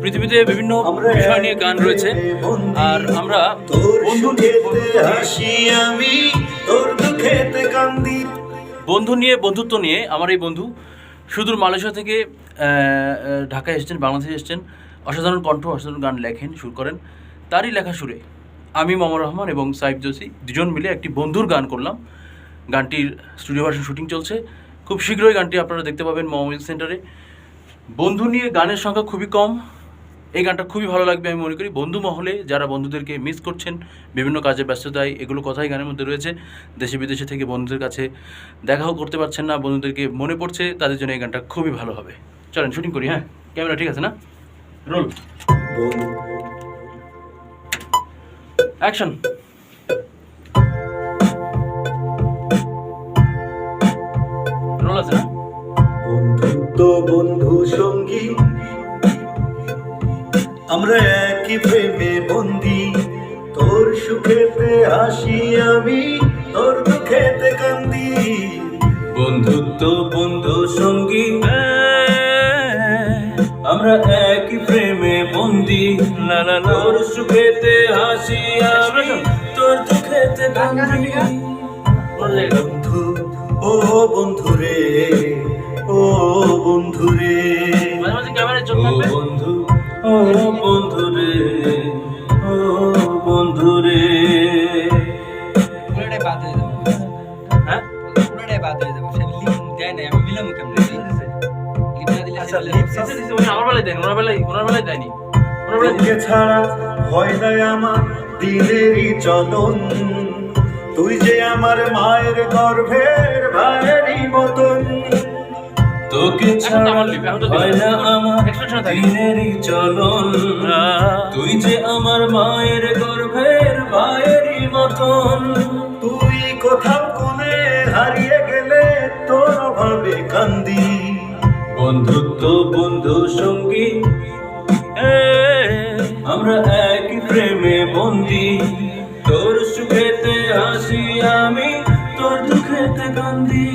পৃথিবীতে বিভিন্ন বিষয় নিয়ে গান রয়েছে, আর আমরা বন্ধু নিয়ে বন্ধুত্ব নিয়ে আমার এই বন্ধু সুদূর মালয়েশিয়া থেকে ঢাকায় এসেছেন, বাংলাদেশে এসেছেন। অসাধারণ কণ্ঠ, অসাধারণ গান লেখেন, সুর করেন। তারই লেখা সুরে আমি মামুর রহমান এবং সাইফ জোসি দুজন মিলে একটি বন্ধুর গান করলাম। গানটির স্টুডিও ভার্সন শুটিং চলছে, খুব শীঘ্রই গানটি আপনারা দেখতে পাবেন মম মিউজিক সেন্টারে। বন্ধু নিয়ে গানের সংখ্যা খুবই কম, এই গানটা খুবই ভালো লাগবে আমি মনে করি। বন্ধু মহলে যারা বন্ধুদেরকে মিস করছেন বিভিন্ন কাজে ব্যস্ততায়, এগুলো কথাই গানের মধ্যে রয়েছে। দেশে বিদেশে থেকে বন্ধুদের কাছে দেখাও করতে পারছেন না, বন্ধুদেরকে মনে পড়ছে, তাদের জন্য এই গানটা খুবই ভালো হবে। চলেন শুটিং করি। হ্যাঁ, ক্যামেরা ঠিক আছে না? Role, action. রোল আছে না? বন্ধুত্ব, বন্ধু সঙ্গী, আমরা একই প্রেমে বন্দি। তোর সুখেতে হাসি আমি, তোর দুঃখেতে কান্দি। বন্ধুত্ব, বন্ধু সঙ্গী, আমরা একই প্রেমে বন্দি। লা লা লা, তোর সুখেতে হাসি আমি, তোর দুঃখেতে কান্দি। বন্ধু, ও বন্ধু রে, ও বন্ধু রে, মাঝে মাঝে ক্যামেরায় চোখ থাকবে। বন্ধু, ও বন্ধু রে, ও বন্ধু রে। পুরোটাই বাদ হয়ে যাবো। হ্যাঁ, পুরোটাই বাদ হয়ে যাবো। সে লিপ দেয় না, আমি মিলাম কেমনে? লিপ না দিলে আচ্ছা, সে লিপ উনি আমার বেলায় দেন, ওনার বেলায় দেয়নি। ওনার বেলায় তোকে ছাড়া হয় না আমার দিলেরই চলন। তুই যে আমার মায়ের গর্ভের ভাইয়েরই মতন। তোকে ছাড়া হয় না আমার দিনেরই চলন। তুই যে আমার মায়ের গর্ভের ভাইয়েরই মতন। তুই কোথাও কোণে হারিয়ে গেলে তোর অভাবে কান্দি। বন্ধুত্ব, বন্ধু সঙ্গী, আমরা একই প্রেমে বন্দি। তোর সুখেতে হাসি আমি, তোর দুঃখেতে কান্দি।